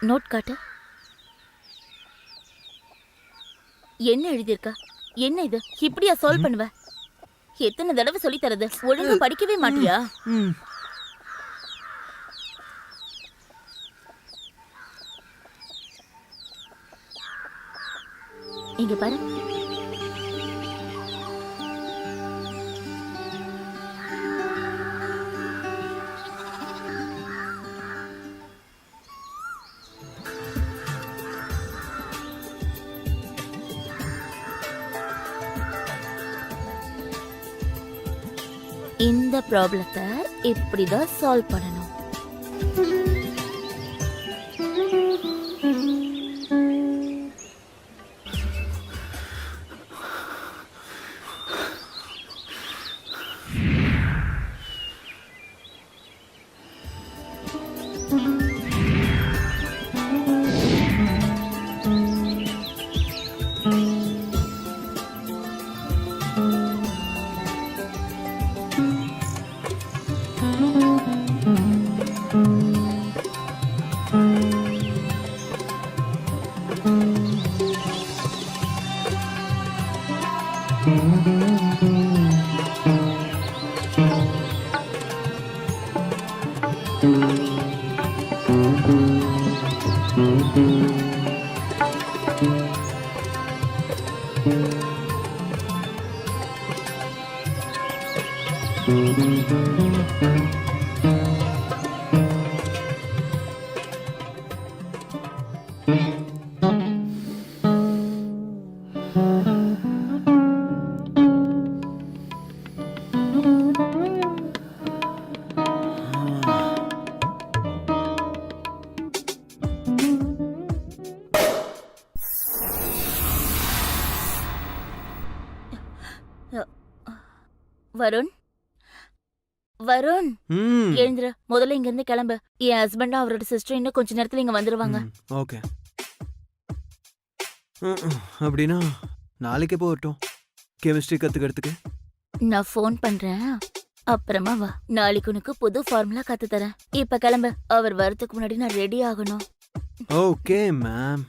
Note காட்டு. என்ன எழுதியிருக்கா? என்ன இது? இப்படியா சால்வ் பண்ணுவ? எத்தனை தடவை சொல்லி தரது? ஒழுங்கா படிக்கவே மாட்டியா? இங்க பாரு. இந்த ப்ராப்ளத்தை இப்படிதான் சால்வ் பண்ணணும். வருண், வருண், எழுந்துரு. முதல்ல இங்க இருந்து கிளம்பு. என் ஹஸ்பண்டும் அவரோட சிஸ்டர் இன்னும் கொஞ்ச நேரத்துல இங்க வந்துருவாங்க. ஓகே. அப்படின்னா நாளைக்கே போகட்டும் கெமிஸ்ட்ரி கத்துக்கிறதுக்கு. நான் ஃபோன் பண்றேன், அப்புறமா வா. நாளைக்கு உனக்கு புது ஃபார்முலா கத்து தரேன். இப்ப கிளம்பு. அவர் வரதுக்கு முன்னாடி நான் ரெடி ஆகணும். Okay ma'am.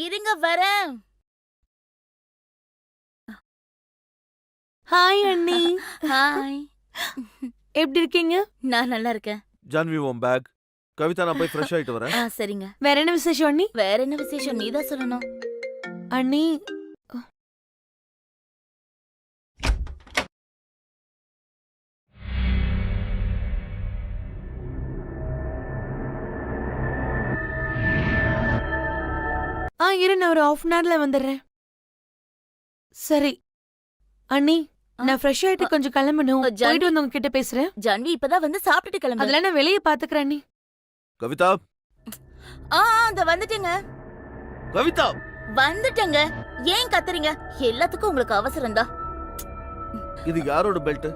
இருங்க, வரேன். ஹாய் அண்ணி. ஹாய். எப்படி இருக்கீங்க? நான் நல்லா இருக்கேன். ஜான்வி உன் பேக். கவிதா நான் போய் ஃப்ரெஷ் ஆயிட்டு வரேன். சரிங்க. வேற என்ன விசேஷம் அண்ணி? வேற என்ன விசேஷம்? நீதான் சொல்லணும். அண்ணி இரு, நான் ஒரு 1/2 hourல வந்துடுறேன். சரி அண்ணி, நான் ஃப்ரெஷ் ஆயிட்டு கொஞ்சம் கிளம்பணும். போயிட்டு வந்து உங்ககிட்ட பேசுறேன். ஜான்வி இப்பதான் வந்து சாப்பிட்டுட்டு கிளம்பு. அதெல்லாம் நான் வெளியே பாத்துக்கிறேன் அண்ணி. கவிதா. அந்த வந்துட்டேங்க. கவிதா வந்துட்டேங்க. ஏன் கத்துறீங்க? எல்லாத்துக்கும் உங்களுக்கு அவசரம் தான். இது யாரோட பெல்ட்?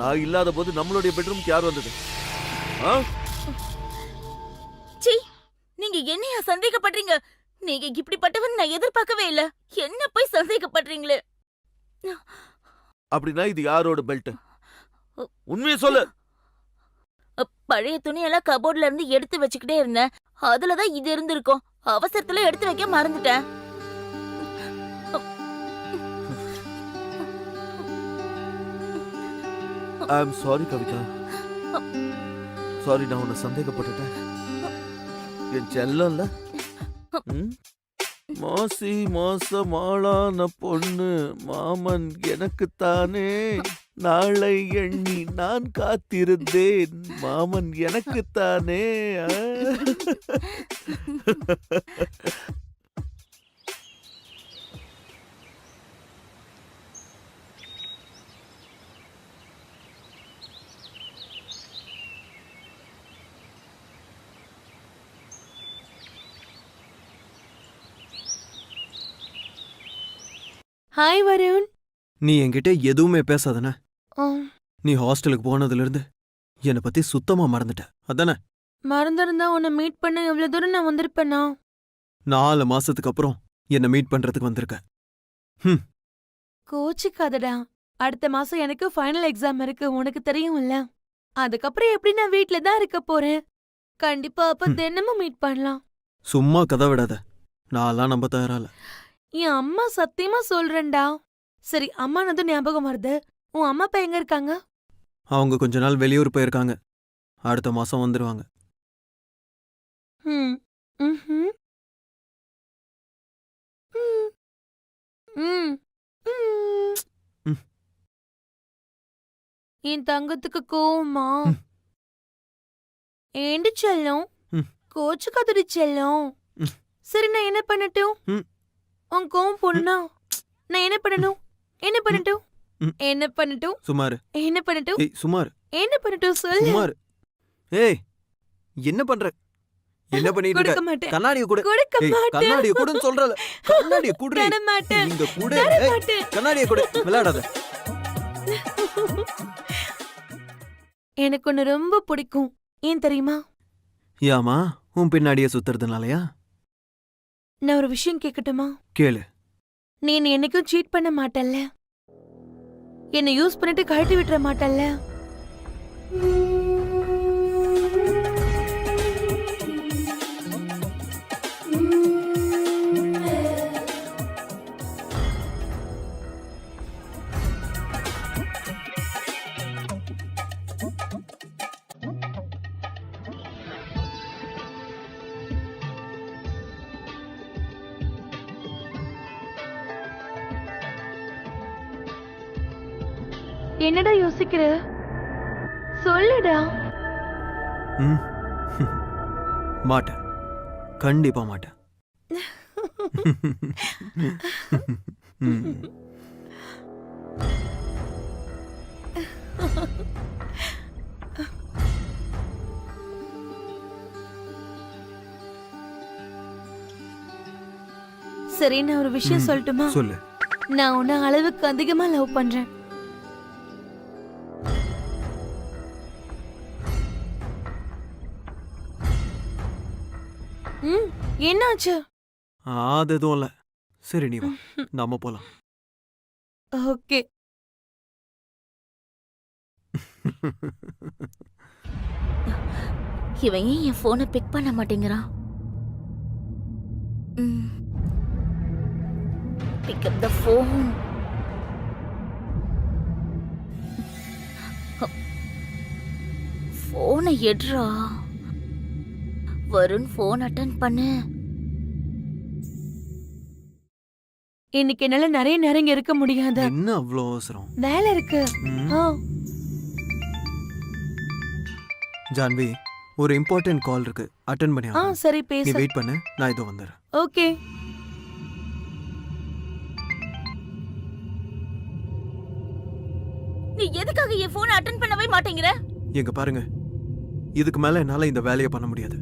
நான் இல்லாத போது நம்மளுடைய பெட்ரூம்க்கு யார் வந்தது? சீ, நீங்க என்னையா சந்தேகப்படுறீங்க? நீங்க இப்படிப்பட்டவன் நான் எதிர்பார்க்கவே இல்ல. என்ன போய் சந்தேகப்படுறீங்களே? அப்படின்னா இது யாரோட பெல்ட்? உண்மையை சொல்லு. பழைய துணியெல்லாம் கபோர்ட்ல இருந்து எடுத்து வச்சுக்கிட்டே இருந்தேன். அதுலதான் இது இருந்திருக்கும். அவசரத்துல எடுத்து வைக்க மறந்துட்டேன். ஐ அம் சாரி கவிதா. சாரி, நான் உன்னை சந்தேகப்பட்டுட்டேன். என் செல்லம்ல மாசி மாசமாளான பொண்ணு மாமன் எனக்குத்தானே. நாளை எண்ணி நான் காத்திருந்தேன், மாமன் எனக்குத்தானே. ஹாய் வருண். நீ என்கிட்ட எதுவுமே பேசாதன. ஆம், நீ ஹாஸ்டலுக்கு போனதுல இருந்து என்னை பத்தி சுத்தமா மறந்துட்ட அதானே? மறந்திருந்தா உன்னை மீட் பண்ண எவ்வளவு தூரம் நான் வந்திருப்பேனா? 4 மாசத்துக்கு அப்புறம் என்னை மீட் பண்றதுக்கு வந்திருக்க. கோச்சிக்காதடா. அடுத்த மாசம் எனக்கு ஃபைனல் எக்ஸாம் இருக்கு, உனக்கு தெரியும்ல. அதுக்கப்புறம் எப்படி நான் வீட்ல தான் இருக்க போறேன். கண்டிப்பா அப்ப தினமும் மீட் பண்ணலாம். சும்மா கதை விடாத. நான்லாம் நம்ப தயாரால. என் அம்மா சத்தியமா சொல்றேன்டா. சரி, அம்மானதும் ஞாபகம் வருது. உன் அம்மா அப்பா எங்க இருக்காங்க? அவங்க கொஞ்ச நாள் வெளியூர் போயிருக்காங்க. அடுத்த மாசம் வந்துருவாங்க. ம், ம்ஹும். ம், ம், ம். ம். என் தங்கத்துக்கு கோவமா? ம். ஏண்டி செல்லம்? ம். கோச்சுக்காதடி செல்லம். ம். சரி, நான் என்ன பண்ணட்டும்? ம். உன் கோவம் போனா நான் என்ன பண்ணணும்? என்ன பண்ணட்டும்? ம். என்ன பண்ணட்டும்? சுமாரு. என்ன பண்ணட்டும்? ஏய் சுமாரு. என்ன பண்ணட்டும் சொல்லு. சுமாரு. ஏய் என்ன பண்ற? என்ன பண்ணிட்டு கொடுக்க இருக்க? மாட்டேன். கண்ணாடிய கொடு. கொடுக்க ஏய் மாட்டேன். கண்ணாடிய கொடுன்னு சொல்றல. கண்ணாடிய குடுறி. தர மாட்டேன். இங்க குடு. தர ஏய் மாட்டேன். கண்ணாடிய கொடு. விளையாடாத. எனக்கு ஒன்னு ரொம்ப பிடிக்கும். ஏன் தெரியுமா? யாமா உன் பின்னாடியே சுத்துறதுனாலயா? நான் ஒரு விஷயம் கேட்கட்டுமா? கேளு. நீ என்னை என்னைக்கும் சீட் பண்ண மாட்டல்ல? என்னை யூஸ் பண்ணிட்டு கழட்டி விட்டுற மாட்டல்ல? என்னடா யோசிக்கிற? சொல்லுடா. ம். மாட்டேன். கண்டிப்பா மாட்டேன். ம். சரி, நான் ஒரு விஷயம் ம். சொல்லட்டுமா? சொல்லு. நான் உன்னை அளவுக்கு அதிகமா லவ் பண்றேன். ம், என்னாச்சு? அது எதுவும் இல்ல. சரி நீ வா. நாம போலாம். ஓகே. இவன் ஏன் என் போனை பிக் பண்ண மாட்டேங்கிறான்? பிக் அப் த போன். போனை எடுறா. வருண் போன் அட்டன் பண்ணு. இன்னைக்கு என்னால நிறைய நேரம் இங்க இருக்க முடியாது. என்ன அவ்வளோ அவசரம்? வேலை இருக்கு. ம். ஆ, ஜான்வி ஒரு இம்பார்ட்டன்ட் கால் இருக்கு. அட்டென்ட் பண்ணி ஆ, ஆகணும். சரி நீ பேசு. வெயிட் பண்ணு. நான் இதோ வந்துடுறேன். ஓகே. நீ எதுக்காக என் போனை அட்டன் பண்ணவே மாட்டேங்கிற? எங்க பாருங்க, இதுக்கு மேல என்னால இந்த வேலையை பண்ண முடியாது.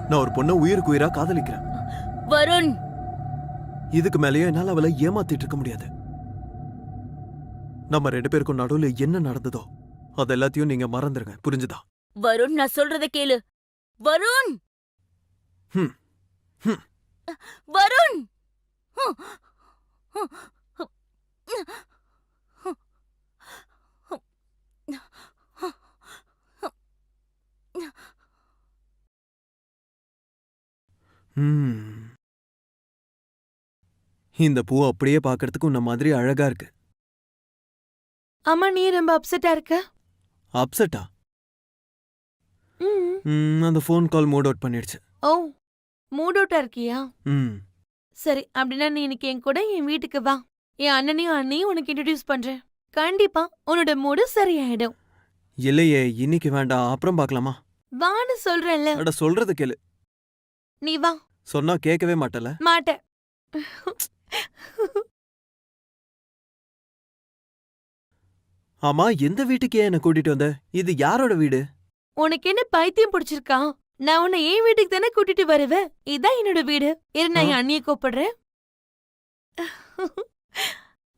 நான் ஒரு பொண்ணை உயிருக்கு உயிரா காதலிக்கிறேன். வருண், இதுக்கு மேலயும் என்னால அவளை ஏமாத்திட்டு இருக்க முடியாது. நம்ம 2 பேருக்கும் நடுவுல என்ன நடந்ததோ அது எல்லாத்தையும் நீங்க மறந்துருங்க. புரிஞ்சுதா? வருண், நான் சொல்றத கேளு. வருண், ஹம். ஹம். வருண். ம். இந்த பூ அப்படியே பார்க்கறதுக்கு உன்ன மாதிரி அழகா இருக்கு. அம்மா, நீ ரொம்ப அப்செட்டா இருக்க? அப்செட்டா? ம். அந்த ஃபோன் கால் மூட் அவுட் பண்ணிடுச்சு. ஓ, மூட் அவுட்டா இருக்கியா? ம். சரி, அப்படின்னா நீ இன்னைக்கு என் கூட என் வீட்டுக்கு வா. என் அண்ணனையும் அண்ணியும் உனக்கு இன்ட்ரடியூஸ் பண்றேன். கண்டிப்பா உன்னோட மூடு சரியாயிடும். இல்லையே, இன்னைக்கு வேண்டாம், அப்புறம் பார்க்கலாமா? வான்னு சொல்றேன்ல. அட சொல்றது கேளு. நீ வா. சொன்னா கேட்கவே மாட்டல. மாட்டேன். ஆமா, எந்த வீட்டுக்கு ஏன் என்ன கூட்டிட்டு வந்த? இது யாரோட வீடு? உனக்கு என்ன பைத்தியம் பிடிச்சிருக்கா? நான் உன்னை என் வீட்டுக்கு தானே கூட்டிட்டு வருவேன். இதான் என்னோட வீடு. இரு, நான் என் அண்ணியை கூப்பிடுறேன்.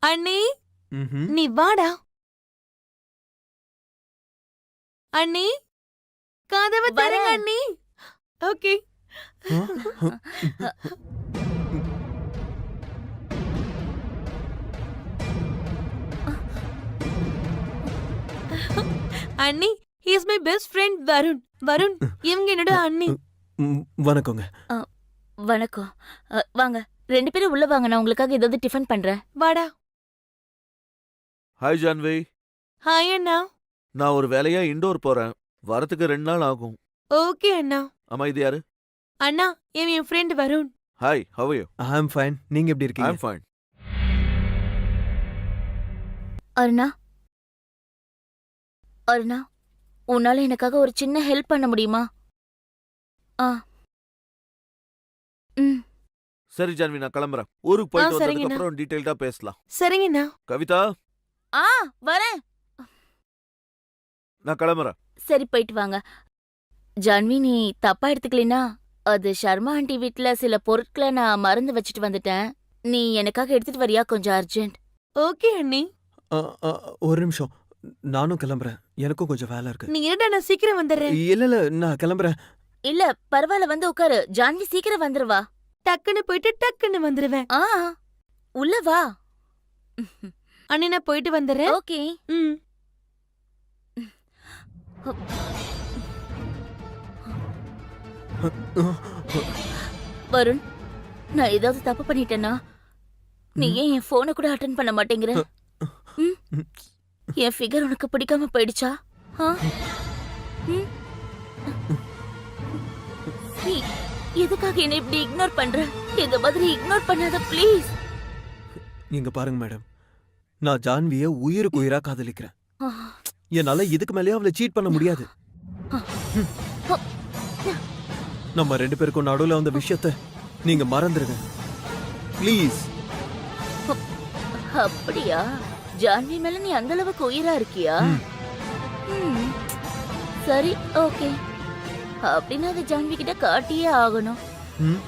அண்ணி ம்ஹும். நீ வாடா. அண்ணி கதவை தரங்க வரேன். அண்ணி. ஓகே. அண்ணி he is my best friend Varun. Varun இவங்க என்னோட அண்ணி. வணக்கங்க. வணக்கம். வாங்க 2 பேரும் உள்ள வாங்க, நான் உங்களுக்காக ஏதாவது டிஃபன் பண்றேன். வாடா. ஹாய் ஜான்வி, ஹாய் அண்ணா. நான் ஒரு வேலையா இண்டோர் போறேன். வரத்துக்கு 2 நாள் ஆகும். ஓகே அண்ணா. ஆமா, இது யாரு? அண்ணா இவன் என் friend Varun. Hi, how are you? I am fine. நீங்க எப்படி ஐ இருக்கீங்க? Am fine. அருணா, அருணா, உன்னால எனக்காக ஒரு சின்ன ஹெல்ப் பண்ண முடியுமா? ஆ. ம். சரி ஜான்வி, நான் கிளம்புறேன். ஊருக்கு போயிட்டு சரிங்கண்ணா. வந்ததுக்கு அப்புறம் டீடைல்டா பேசலாம். சரிங்கண்ணா. கவிதா, ஆ, வரேன். நான் கிளம்புறேன். சரி, போயிட்டு வாங்க. ஜான்வி, நீ தப்பா எடுத்துக்கலினா, அது சர்மா ஆண்டி வீட்ல சில பொருட்களை நான் மறந்து வச்சுட்டு வந்துட்டேன். நீ எனக்காக எடுத்துட்டு வரியா? கொஞ்சம் அர்ஜென்ட். ஓகே அண்ணி. ஒரு நிமிஷம், நானும் கிளம்புறேன். எனக்கும் கொஞ்சம் வேலை இருக்கு. நீ இருடா, நான் சீக்கிரம் வந்துடுறேன். இல்ல நான் கிளம்புறேன். இல்ல, பரவாயில்ல, வந்து உட்காரு. ஜான்வி சீக்கிரம் வந்துருவா. டக்குன்னு போயிட்டு டக்குன்னு வந்துருவேன். ஆ, உள்ள வா. அண்ணி நான் போயிட்டு வந்துடுறேன். ஓகே. ம். வருண், நான் ஏதாவது தப்பு பண்ணிட்டேனா? நீ ஏன் என் போனை கூட அட்டென்ட் பண்ண மாட்டேங்கிற? ம்? என் ஃபிகர் உனக்கு பிடிக்காம போயிடுச்சா? ஆ? ம்? நீ எதுக்காக என்ன இப்படி இக்னோர் பண்ற? இந்த மாதிரி இக்னோர் பண்ணாத ப்ளீஸ். இங்க பாருங்க மேடம், நான் ஜான்விய உயிருக்கு உயிரா காதலிக்கிறேன். என்னால இதுக்கு மேலயே அவளை சீட் பண்ண முடியாது. நம்ம 2 பேருக்கும் நடுவுல வந்த விஷயத்த நீங்க மறந்துருங்க ப்ளீஸ். அப்படியா? ஜான்வி மேல நீ அந்த அளவுக்கு உயிரா இருக்கியா? ம். சரி, ஓகே. அப்படின்னா அது ஜான்வி கிட்ட காட்டியே ஆகணும். ம்?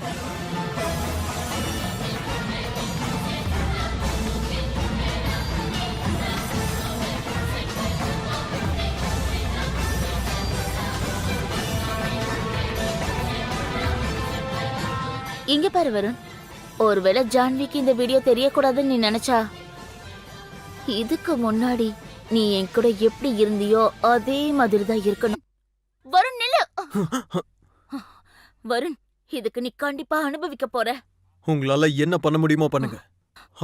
இங்க பாரு வருண், ஒருவேளை ஜான்விக்கு இந்த வீடியோ தெரியக்கூடாதுன்னு நீ நினைச்சா, இதுக்கு முன்னாடி நீ என் கூட எப்படி இருந்தியோ அதே மாதிரி தான் இருக்கணும். வருண் நில்லு. வருண், இதுக்கு நீ கண்டிப்பா அனுபவிக்க போற. உங்களால என்ன பண்ண முடியுமோ பண்ணுங்க,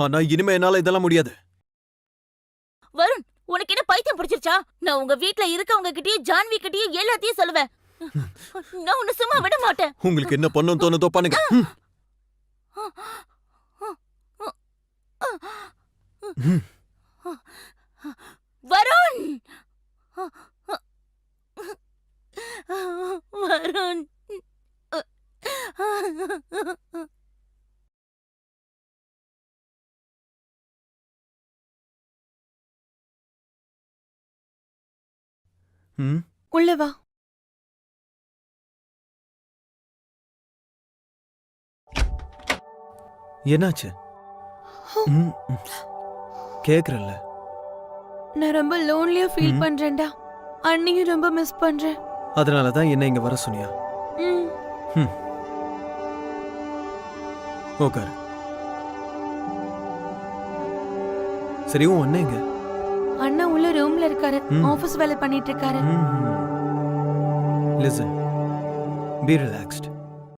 ஆனா இனிமே என்னால இதெல்லாம் முடியாது. வருண், உனக்கு என்ன பைத்தியம் பிடிச்சிருச்சா? நான் உங்க வீட்ல இருக்கவங்க கிட்டயும் ஜான்வி கிட்டயும் எல்லாத்தையும் சொல்லுவேன். நான் உன்னை சும்மா விட மாட்டேன். உங்களுக்கு என்ன பண்ணணும் தோணுதோ பண்ணுங்க. வருண், வருண். ம்? உள்ள வா. என்னாச்சு? ம், ம். கேக்குறல்ல. நான் ரொம்ப லோன்லியா ஃபீல் பண்றேன்டா. அண்ணியும் ரொம்ப மிஸ் பண்றேன். அதனாலதான் என்ன இங்க வர சொன்னியா? ம். உட்காரு. சரி, உன் அண்ணன் எங்க? அண்ணா உள்ள ரூம்ல இருக்காரு. ம். ஆபீஸ் வேலை பண்ணிட்டு இருக்காரு. Listen, be relaxed.